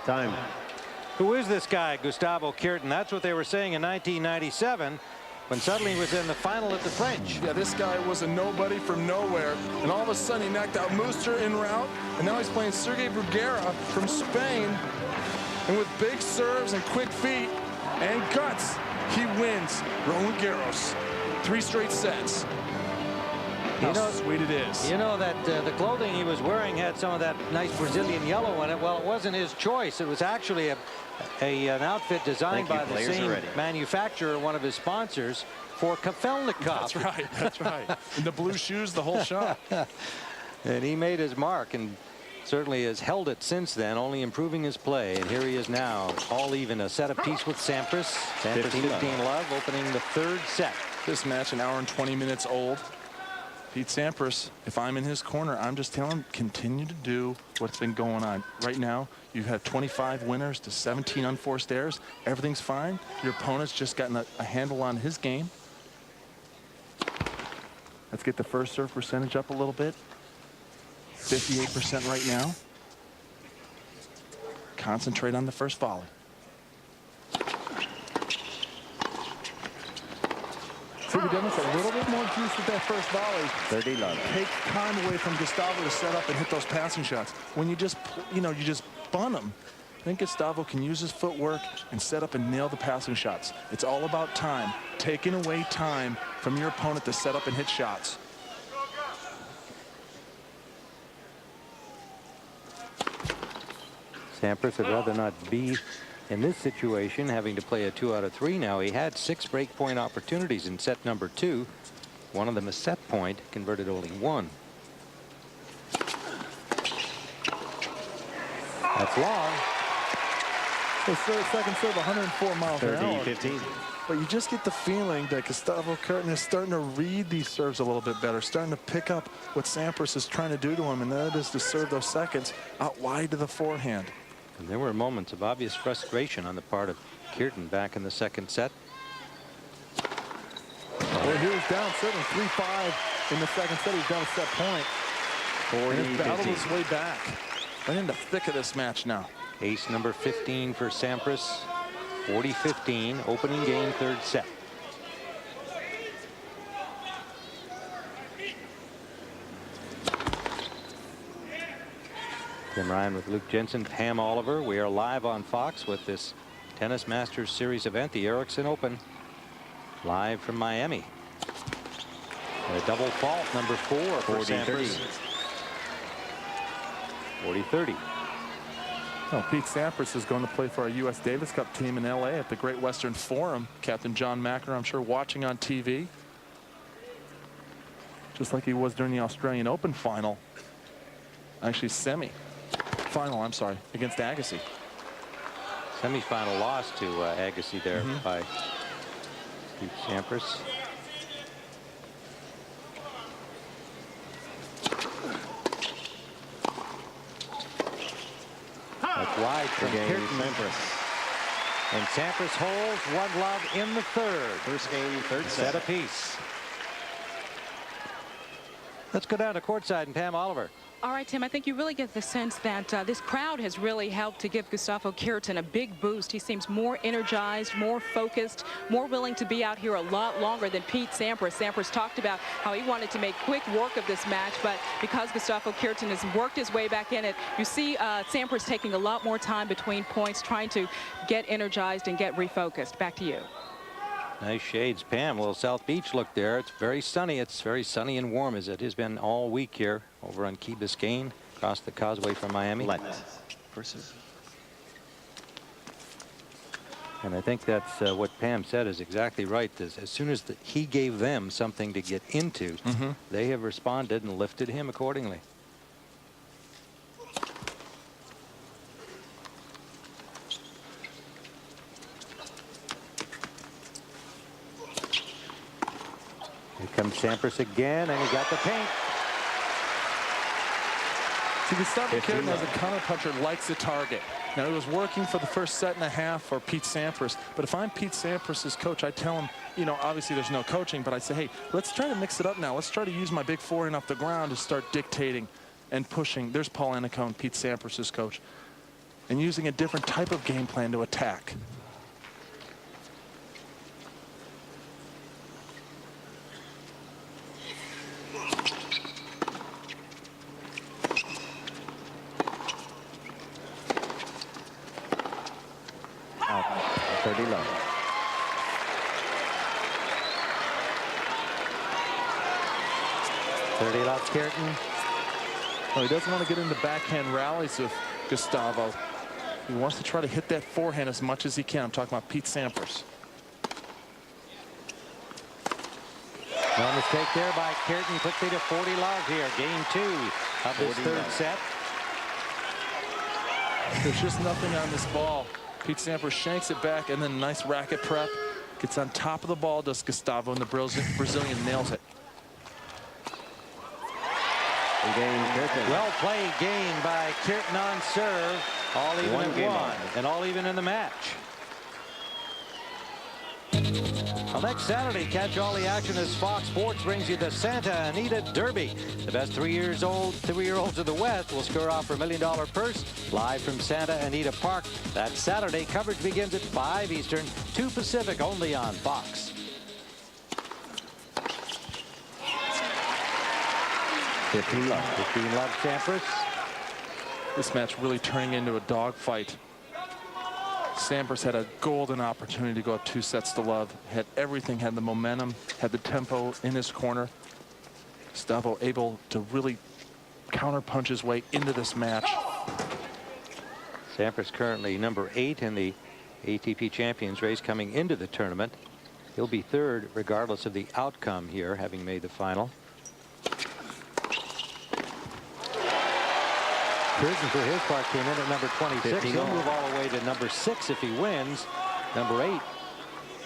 Time. Who is this guy, Gustavo Kuerten? That's what they were saying in 1997 when suddenly he was in the final at the French. Yeah, this guy was a nobody from nowhere, and all of a sudden he knocked out Muster en route, and now he's playing Sergei Bruguera from Spain, and with big serves and quick feet and guts, he wins Roland Garros. 3 straight sets. How sweet it is. You know that the clothing he was wearing had some of that nice Brazilian yellow in it. Well, it wasn't his choice. It was actually an outfit designed by the same manufacturer, one of his sponsors, for Kafelnikov. That's right. That's right. And the blue shoes, the whole shot. And he made his mark and certainly has held it since then, only improving his play. And here he is now, all even, a set apiece with Sampras. Sampras 15-love, opening the 3rd set. This match, an hour and 20 minutes old. Pete Sampras, if I'm in his corner, I'm just telling him, continue to do what's been going on. Right now, you have 25 winners to 17 unforced errors. Everything's fine. Your opponent's just gotten a handle on his game. Let's get the first serve percentage up a little bit. 58% right now. Concentrate on the first volley. See the difference? A little bit more juice with that first volley. 30 love. Take time away from Gustavo to set up and hit those passing shots. When you just, you just bun them, I think Gustavo can use his footwork and set up and nail the passing shots. It's all about time. Taking away time from your opponent to set up and hit shots. Sampras would rather not be in this situation, having to play a 2 out of 3 now. He had 6 breakpoint opportunities in set number 2. One of them a set point, converted only 1. That's long. The second serve, 104 miles an hour. 30-15. But you just get the feeling that Gustavo Kuerten is starting to read these serves a little bit better, starting to pick up what Sampras is trying to do to him, and that is to serve those seconds out wide to the forehand. And there were moments of obvious frustration on the part of Kuerten back in the 2nd set. Well, he was down certainly 3-5 in the 2nd set. He's down a set point. 40-15. And battled his way back. Right in the thick of this match now. Ace number 15 for Sampras. 40-15, opening game, 3rd set. Tim Ryan with Luke Jensen, Pam Oliver. We are live on Fox with this Tennis Masters Series event, the Ericsson Open, live from Miami. And a double fault, number 4 for Sampras. 40-30. Well, Pete Sampras is going to play for our U.S. Davis Cup team in L.A. at the Great Western Forum. Captain John McEnroe, I'm sure, watching on TV. Just like he was during the Australian Open final. Actually, semi-final, I'm sorry, against Agassi. Semi-final loss to Agassi there by Pete Sampras. That's wide from Kuerten. And Sampras holds 1-love in the 3rd. First game, 3rd set. Set apiece. Let's go down to courtside and Pam Oliver. All right, Tim, I think you really get the sense that this crowd has really helped to give Gustavo Kuerten a big boost. He seems more energized, more focused, more willing to be out here a lot longer than Pete Sampras. Sampras talked about how he wanted to make quick work of this match, but because Gustavo Kuerten has worked his way back in it, you see Sampras taking a lot more time between points, trying to get energized and get refocused. Back to you. Nice shades, Pam. A little South Beach look there. It's very sunny. It's very sunny and warm as it has been all week here over on Key Biscayne, across the causeway from Miami. And I think that's what Pam said is exactly right. As soon as he gave them something to get into, they have responded and lifted him accordingly. Here comes Sampras again, and he got the paint. See, Gustavo Kuerten as a counter puncher likes the target. Now, he was working for the first set and a half for Pete Sampras, but if I'm Pete Sampras' coach, I tell him, you know, obviously there's no coaching, but I say, hey, let's try to mix it up now. Let's try to use my big forehand off the ground to start dictating and pushing. There's Paul Annacone, Pete Sampras' coach. and using a different type of game plan to attack. Out. 30 love. Kuerten. Well, he doesn't want to get into backhand rallies with Gustavo. He wants to try to hit that forehand as much as he can. I'm talking about Pete Sampras. No mistake there by Kuerten. Quickly to 40 love here. Game 2 of this third set. There's just nothing on this ball. Pete Sampras shanks it back, and then nice racket prep. Gets on top of the ball, does Gustavo, and the Brazilian nails it. Well played game by Kuerten on serve. All even at 1 and all even in the match. Well, next Saturday, catch all the action as Fox Sports brings you the Santa Anita Derby. The best three-year-olds of the West will score off for $1 million purse live from Santa Anita Park. That Saturday, coverage begins at 5 Eastern, 2 Pacific, only on Fox. 15 love. 15 love Sampras. This match really turning into a dogfight. Sampras had a golden opportunity to go up 2 sets to love. Had everything, had the momentum, had the tempo in his corner. Gustavo able to really counterpunch his way into this match. Sampras currently number 8 in the ATP Champions race coming into the tournament. He'll be 3rd regardless of the outcome here, having made the final. Kuerten, for his part, came in at number 26. He'll move all the way to number 6 if he wins, number 8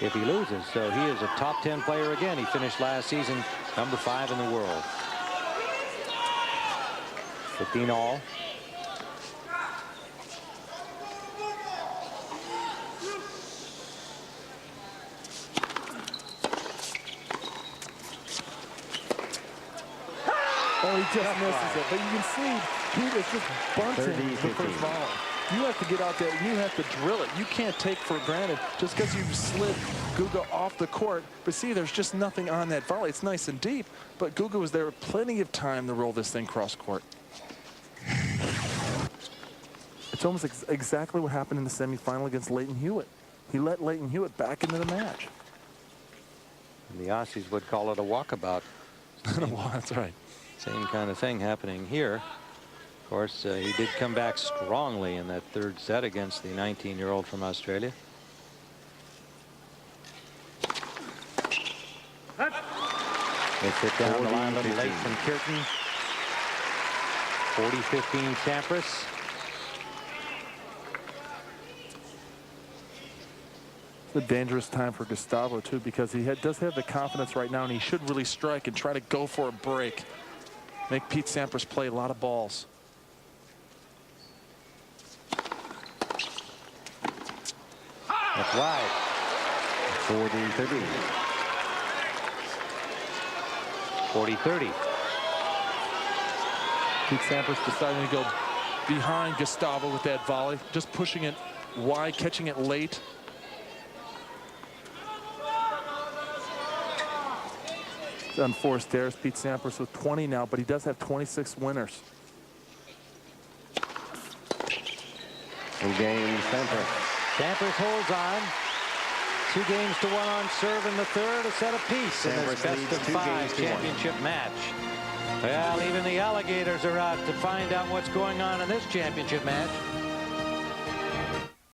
if he loses. So he is a top 10 player again. He finished last season number 5 in the world. 15 all. Oh, he just misses it. But you can see Pete is just bunting the first volley. You have to get out there and you have to drill it. You can't take for granted just because you slid Guga off the court. But see, there's just nothing on that volley. It's nice and deep, but Guga was there with plenty of time to roll this thing cross court. It's almost exactly what happened in the semifinal against Leighton Hewitt. He let Leighton Hewitt back into the match. And the Aussies would call it a walkabout. That's right. Same kind of thing happening here. Of course, he did come back strongly in that 3rd set against the 19-year-old from Australia. They sit down the line a little late from Kuerten. 40-15 Sampras. It's a dangerous time for Gustavo, too, because he does have the confidence right now, and he should really strike and try to go for a break. Make Pete Sampras play a lot of balls. That's wide. 40-30. 40-30. Pete Sampras deciding to go behind Gustavo with that volley, just pushing it wide, catching it late. Unforced errors. Pete Sampras with 20 now, but he does have 26 winners. Game Sampras. Sampras holds on. 2 games to 1 on serve in the 3rd, a set apiece in this best of 5 championship match. Well, even the alligators are out to find out what's going on in this championship match.